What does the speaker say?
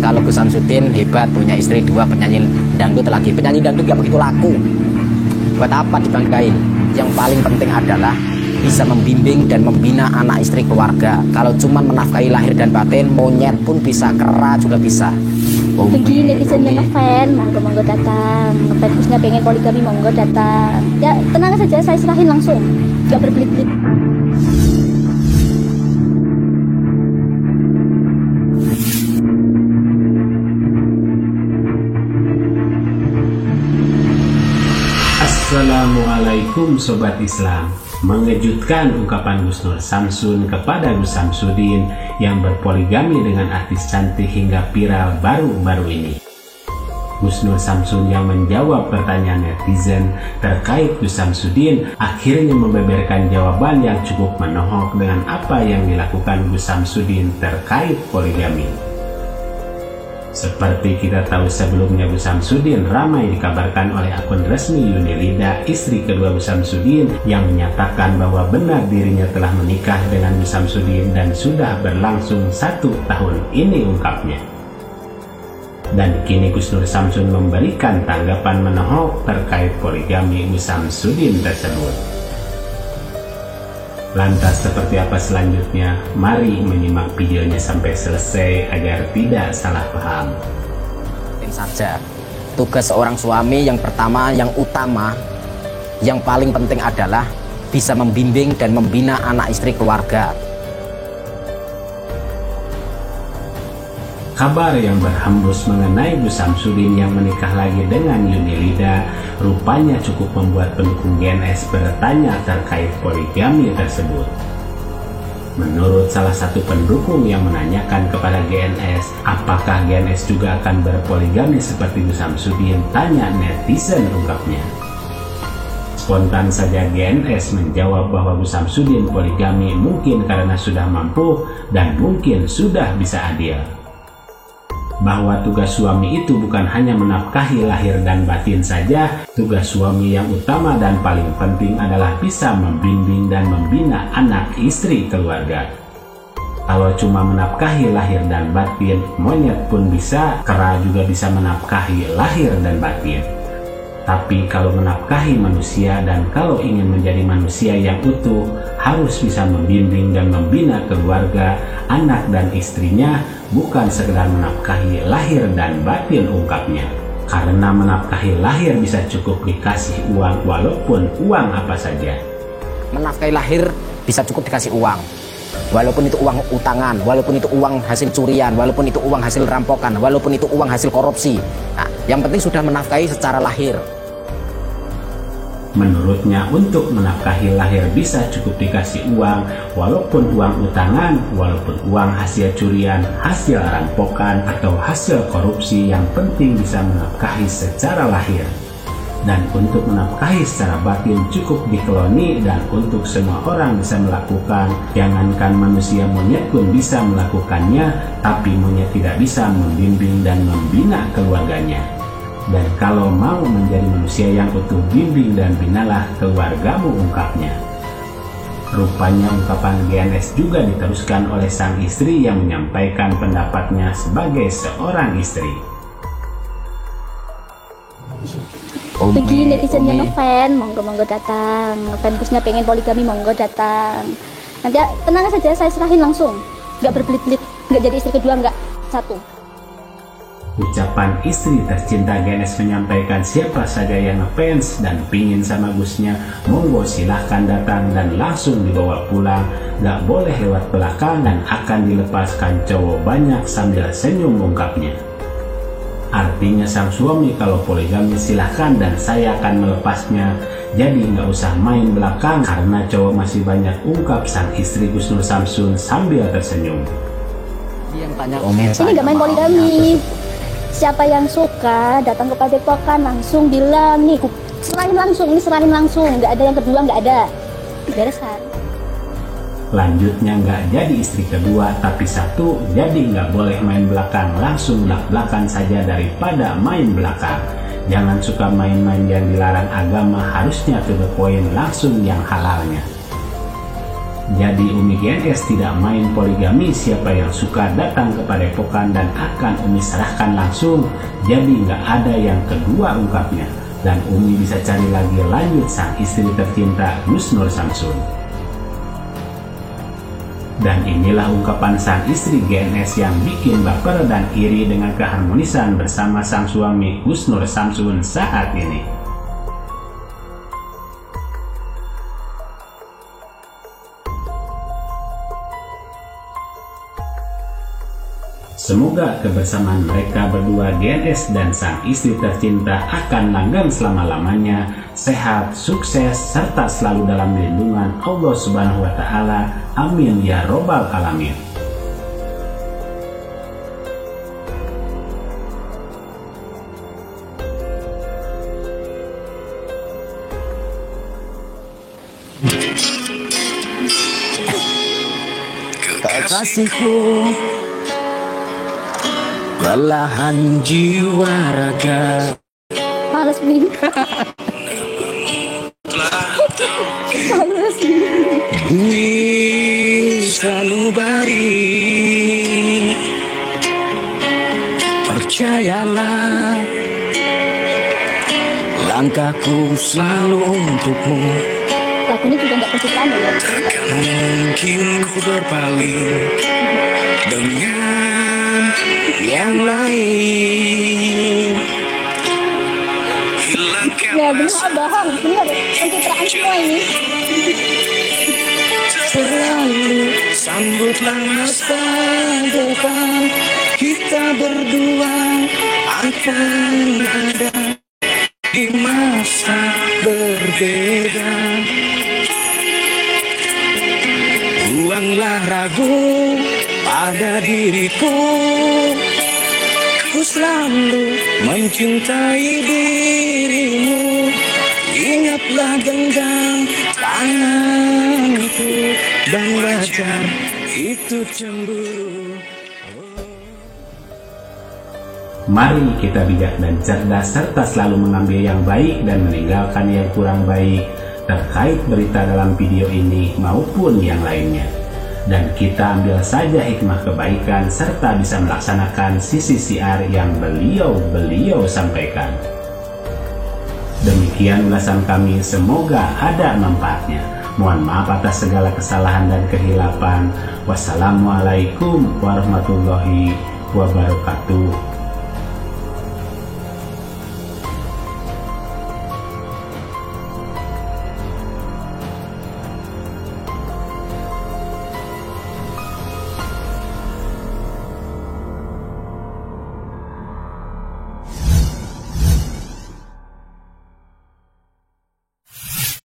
kalau Gus Samsudin hebat, punya istri 2, penyanyi dangdut lagi. Penyanyi dangdut gak begitu laku. Buat apa dibanggain? Yang paling penting adalah bisa membimbing dan membina anak istri keluarga. Kalau cuma menafkahi lahir dan batin, monyet pun bisa, kera juga bisa. Bagi netizen yang ngefan, monggo datang. Ngefan Gusnya pengen poligami, monggo datang. Ya tenang saja, saya serahin langsung, gak berbelit-belit. Assalamualaikum Sobat Islam. Mengejutkan ungkapan Gus Nur Samsun kepada Gus Samsudin yang berpoligami dengan artis cantik hingga viral baru-baru ini. Gus Nur Samsun yang menjawab pertanyaan netizen terkait Gus Samsudin akhirnya membeberkan jawaban yang cukup menohok dengan apa yang dilakukan Gus Samsudin terkait poligami. Seperti kita tahu sebelumnya, Gus Samsudin ramai dikabarkan oleh akun resmi Yunilida, istri kedua Gus Samsudin, yang menyatakan bahwa benar dirinya telah menikah dengan Gus Samsudin dan sudah berlangsung 1 tahun ini, ungkapnya. Dan kini Gus Nur Samsun memberikan tanggapan menohok terkait poligami Gus Samsudin tersebut. Lantas seperti apa selanjutnya? Mari menyimak videonya sampai selesai agar tidak salah paham. Saja, tugas seorang suami yang pertama, yang utama, yang paling penting adalah bisa membimbing dan membina anak istri keluarga. Kabar yang berhembus mengenai Gus Samsudin yang menikah lagi dengan Yunilida rupanya cukup membuat pendukung GNS bertanya terkait poligami tersebut. Menurut salah satu pendukung yang menanyakan kepada GNS, apakah GNS juga akan berpoligami seperti Gus Samsudin, tanya netizen, ungkapnya. Spontan saja GNS menjawab bahwa Gus Samsudin poligami mungkin karena sudah mampu dan mungkin sudah bisa adil. Bahwa tugas suami itu bukan hanya menafkahi lahir dan batin saja, tugas suami yang utama dan paling penting adalah bisa membimbing dan membina anak istri keluarga. Kalau cuma menafkahi lahir dan batin, monyet pun bisa, kera juga bisa menafkahi lahir dan batin. Tapi kalau menafkahi manusia dan kalau ingin menjadi manusia yang utuh, harus bisa membimbing dan membina keluarga, anak dan istrinya, bukan sekedar menafkahi lahir dan batin, ungkapnya. Karena menafkahi lahir bisa cukup dikasih uang walaupun uang apa saja. Menafkahi lahir bisa cukup dikasih uang, walaupun itu uang utangan, walaupun itu uang hasil curian, walaupun itu uang hasil rampokan, walaupun itu uang hasil korupsi. Nah, yang penting sudah menafkahi secara lahir. Menurutnya, untuk menafkahi lahir bisa cukup dikasih uang, walaupun uang utangan, walaupun uang hasil curian, hasil rampokan, atau hasil korupsi, yang penting bisa menafkahi secara lahir. Dan untuk menafkahi secara batin cukup dikeloni dan untuk semua orang bisa melakukan. Jangankan manusia, monyet pun bisa melakukannya, tapi monyet tidak bisa membimbing dan membina keluarganya. Dan kalau mau menjadi manusia yang utuh, bimbing dan binalah keluargamu, ungkapnya. Rupanya ungkapan GNS juga diteruskan oleh sang istri yang menyampaikan pendapatnya sebagai seorang istri. Bagi netizen yang ngefan, monggo datang. Ngefan Gusnya pengen poligami, monggo datang. Nanti tenang saja, saya serahin langsung, gak berbelit-belit, gak jadi istri kedua, gak satu. Ucapan istri tercinta GNS menyampaikan siapa saja yang ngefans dan pingin sama Gusnya, monggo silahkan datang dan langsung dibawa pulang, gak boleh lewat belakang dan akan dilepaskan cowok banyak sambil senyum, ungkapnya. Artinya sang suami kalau poligami silahkan dan saya akan melepasnya, jadi nggak usah main belakang karena cowok masih banyak, ungkap sang istri Gus Nur Samsun sambil tersenyum. Yang tanya ini nggak main poligami. Siapa yang suka datang ke Padepokan langsung bilang, nih serahin langsung, ini serahin langsung, nggak ada yang kedua, nggak ada, beresan. Lanjutnya, nggak jadi istri kedua tapi satu, jadi nggak boleh main belakang, langsung belak-belakan saja daripada main belakang. Jangan suka main-main yang dilarang agama, harusnya to the point, langsung yang halalnya. Jadi Umi GNS tidak main poligami, siapa yang suka datang ke padepokan dan akan Umi serahkan langsung. Jadi nggak ada yang kedua, ungkapnya. Dan Umi bisa cari lagi lanjut sang istri tercinta Gus Nur Samsun. Dan inilah ungkapan sang istri GNS yang bikin baper dan iri dengan keharmonisan bersama sang suami Gus Nur Samsun saat ini. Semoga kebersamaan mereka berdua, GNS dan sang istri tercinta, akan langgeng selama-lamanya, sehat, sukses, serta selalu dalam lindungan Allah Subhanahu wa Ta'ala. Amin ya Robbal Alamin. Kekasihku, belahan jiwa raga. Males Min. Males Bumi sanubari, percayalah, langkahku selalu untukmu. Lagunya juga nggak pencitraan ya. Takkan mungkin ku berpaling dengan yang lain. Ya benar bohong, benar pencitraan semua ini. Selalu sambutlah masa depan, kita berdua akan ada di masa berbeda. Buanglah ragu pada diriku, ku selalu mencintai dirimu. Ingatlah genggam tanganku dan wajar itu cemburu. Mari kita bijak dan cerdas serta selalu mengambil yang baik dan meninggalkan yang kurang baik terkait berita dalam video ini maupun yang lainnya. Dan kita ambil saja hikmah kebaikan serta bisa melaksanakan sisi siar yang beliau sampaikan. Demikian ulasan kami, semoga ada manfaatnya. Mohon maaf atas segala kesalahan dan kehilapan. Wassalamualaikum warahmatullahi wabarakatuh.